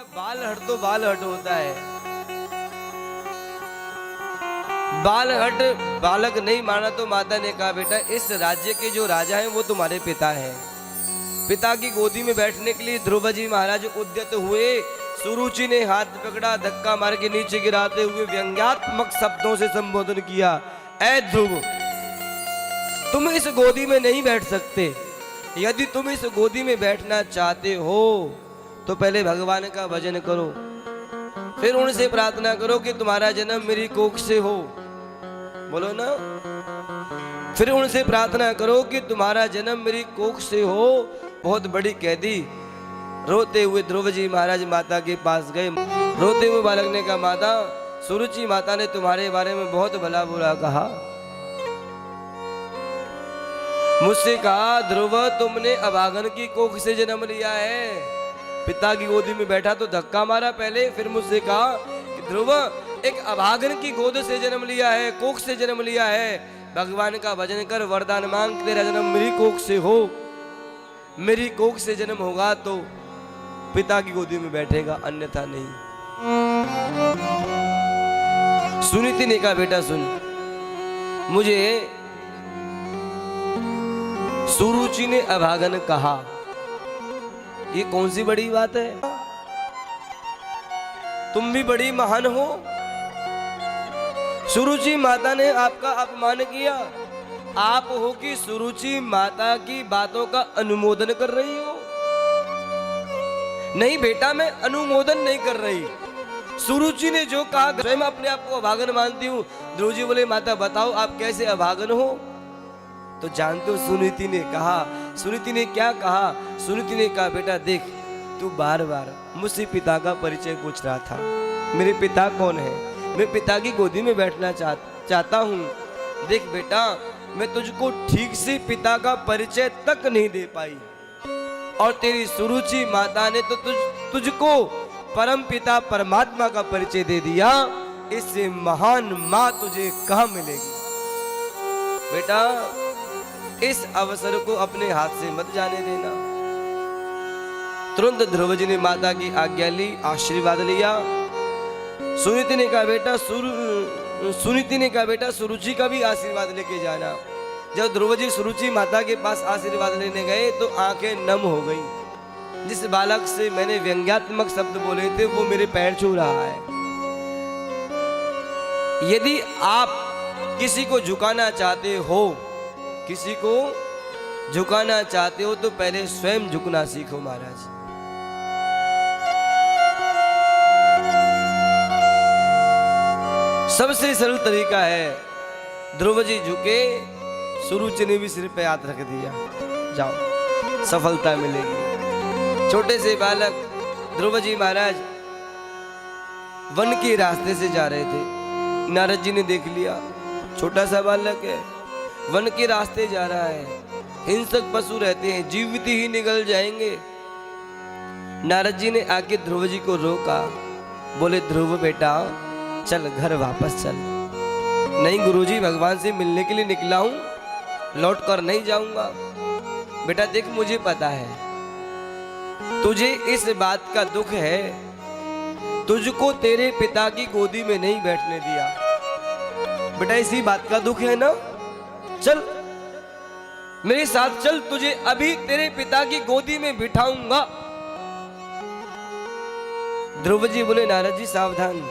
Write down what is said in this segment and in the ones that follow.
बाल हट तो बाल हट होता है। बाल हट बालक नहीं माना तो माता ने कहा बेटा इस राज्य के जो राजा हैं वो तुम्हारे पिता हैं। पिता की गोदी में बैठने के लिए ध्रुव जी महाराज उद्यत हुए। सुरुचि ने हाथ पकड़ा, धक्का मार के नीचे गिराते हुए व्यंग्यात्मक शब्दों से संबोधन किया, ऐ ध्रुव तुम इस गोदी में नहीं बैठ सकते। यदि तुम इस गोदी में बैठना चाहते हो तो पहले भगवान का भजन करो, फिर उनसे प्रार्थना करो कि तुम्हारा जन्म मेरी कोख से हो। बोलो ना, फिर उनसे प्रार्थना करो कि तुम्हारा जन्म मेरी कोख से हो। बहुत बड़ी कैदी रोते हुए ध्रुव जी महाराज माता के पास गए। रोते हुए बालक ने कहा, माता सुरुचि माता ने तुम्हारे बारे में बहुत भला बुरा कहा। मुझसे कहा ध्रुव तुमने अभागन की कोख से जन्म लिया है। पिता की गोदी में बैठा तो धक्का मारा पहले, फिर मुझसे कहा कि ध्रुव एक अभागन की गोद से जन्म लिया है, कोख से जन्म लिया है। भगवान का भजन कर, वरदान मांग, तेरा जन्म मेरी कोख से हो। मेरी कोख से जन्म होगा तो पिता की गोदी में बैठेगा, अन्यथा नहीं। सुनीति ने कहा बेटा सुन, मुझे सुरुचि ने अभागन कहा, ये कौन सी बड़ी बात है? तुम भी बड़ी महान हो। सुरुचि माता ने आपका अपमान किया। आप हो कि सुरुचि माता की बातों का अनुमोदन कर रही हो? नहीं बेटा, मैं अनुमोदन नहीं कर रही। सुरुचि ने जो कहा, स्वयं अपने आप को अभागन मानती हूँ। ध्रुव जी बोले माता बताओ आप कैसे अभागन हो? तो जानते हो सुनीति ने कहा, सुनीति ने क्या कहा? सुनीति ने कहा बेटा देख, तू बार बार मुझसे पिता का परिचय पूछ रहा था। मेरे पिता कौन है? मैं पिता की गोदी में बैठना चाहता हूँ। देख बेटा, मैं तुझको ठीक से पिता का परिचय तक नहीं दे पाई, और तेरी सुरुचि माता ने तो तुझको परम पिता परमात्मा का परिचय दे दिया। इससे महान माँ तुझे कहाँ मिलेगी? बेटा इस अवसर को अपने हाथ से मत जाने देना। तुरंत ध्रुव जी ने माता की आज्ञा ली, आशीर्वाद लिया। सुनीति ने कहा बेटा सुरुचि का भी आशीर्वाद लेके जाना। जब ध्रुव जी सुरुचि माता के पास आशीर्वाद लेने गए तो आंखें नम हो गई। जिस बालक से मैंने व्यंग्यात्मक शब्द बोले थे वो मेरे पैर छू रहा है। यदि आप किसी को झुकाना चाहते हो, किसी को झुकाना चाहते हो तो पहले स्वयं झुकना सीखो महाराज। सबसे सरल तरीका है। ध्रुव जी झुके, सुरुचि ने भी सिर पे हाथ रख दिया, जाओ सफलता मिलेगी। छोटे से बालक ध्रुव जी महाराज वन के रास्ते से जा रहे थे। नारद जी ने देख लिया, छोटा सा बालक है, वन के रास्ते जा रहा है। हिंसक पशु रहते हैं, जीवित ही निकल जाएंगे। नारद जी ने आके ध्रुव जी को रोका। बोले ध्रुव बेटा चल घर वापस चल। नहीं गुरुजी, भगवान से मिलने के लिए निकला हूं, लौट कर नहीं जाऊंगा। बेटा देख, मुझे पता है तुझे इस बात का दुख है, तुझको तेरे पिता की गोदी में नहीं बैठने दिया। बेटा इसी बात का दुख है ना? चल मेरे साथ चल, तुझे अभी तेरे पिता की गोदी में बिठाऊंगा। ध्रुव जी बोले नारद जी सावधान,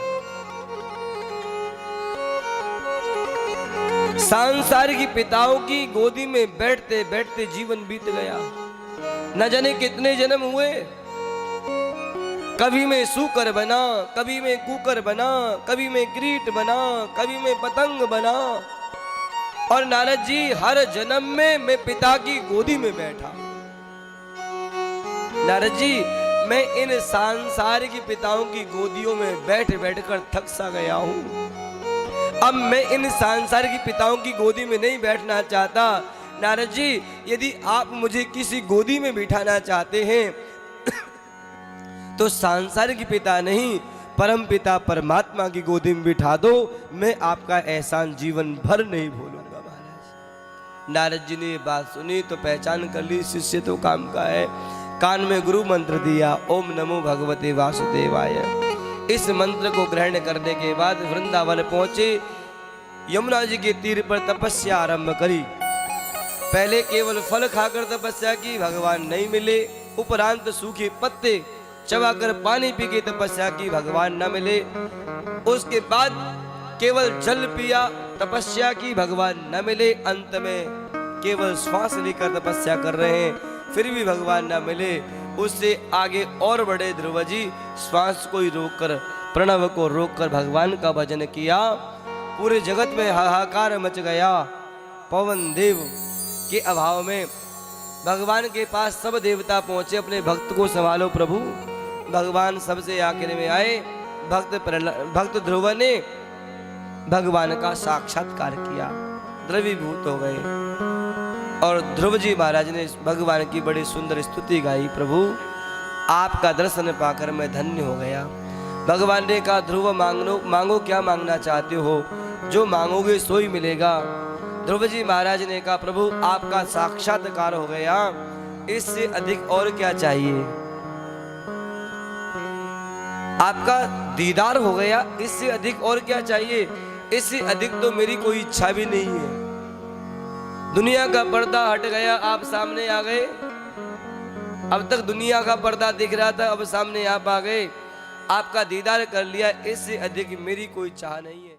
सांसारिक पिताओं की गोदी में बैठते बैठते जीवन बीत गया। न जाने कितने जन्म हुए। कभी मैं सूकर बना, कभी मैं कुकर बना, कभी मैं कीट बना, कभी मैं पतंग बना, और नारद जी हर जन्म में मैं पिता की गोदी में बैठा। नारद जी मैं इन सांसारिक पिताओं की गोदियों में बैठ बैठ कर थक सा गया हूं। अब मैं इन सांसारिक पिताओं की गोदी में नहीं बैठना चाहता। नारद जी यदि आप मुझे किसी गोदी में बिठाना चाहते हैं तो सांसारिक पिता नहीं, परम पिता परमात्मा की गोदी में बिठा दो। मैं आपका एहसान जीवन भर नहीं भूलूंगा महाराज। नारद जी ने ये बात सुनी तो पहचान कर ली, शिष्य तो काम का है। कान में गुरु मंत्र दिया, ओम नमो भगवते वासुदेवाय। इस मंत्र को ग्रहण करने के बाद वृंदावन पहुंचे, यमुना जी के तीर पर तपस्या आरंभ करी। पहले केवल फल खाकर तपस्या की, भगवान नहीं मिले। उपरांत सूखे पत्ते चबाकर पानी पी के तपस्या की, भगवान न मिले। उसके बाद केवल जल पिया, तपस्या की, भगवान न मिले। अंत में केवल श्वास लेकर तपस्या कर रहे हैं, फिर भी भगवान न मिले। उससे आगे और बड़े ध्रुव जी श्वास को ही रोककर, प्रणव को रोककर भगवान का भजन किया। पूरे जगत में हाहाकार मच गया। पवन देव के अभाव में भगवान के पास सब देवता पहुंचे, अपने भक्त को संभालो प्रभु। भगवान सबसे आखिर में आए। भक्त ध्रुव ने भगवान का साक्षात्कार किया, द्रवीभूत हो गए। और ध्रुव जी महाराज ने भगवान की बड़ी सुंदर स्तुति गाई, प्रभु आपका दर्शन पाकर मैं धन्य हो गया। भगवान ने कहा, ध्रुव मांगो क्या मांगना चाहते हो, जो मांगोगे सो ही मिलेगा। ध्रुव जी महाराज ने कहा, प्रभु आपका साक्षात्कार हो गया, इससे अधिक और क्या चाहिए। आपका दीदार हो गया, इससे अधिक और क्या चाहिए। इससे अधिक तो मेरी कोई इच्छा भी नहीं है। दुनिया का पर्दा हट गया, आप सामने आ गए। अब तक दुनिया का पर्दा दिख रहा था, अब सामने आप आ गए, आपका दीदार कर लिया, इससे अधिक मेरी कोई चाह नहीं है।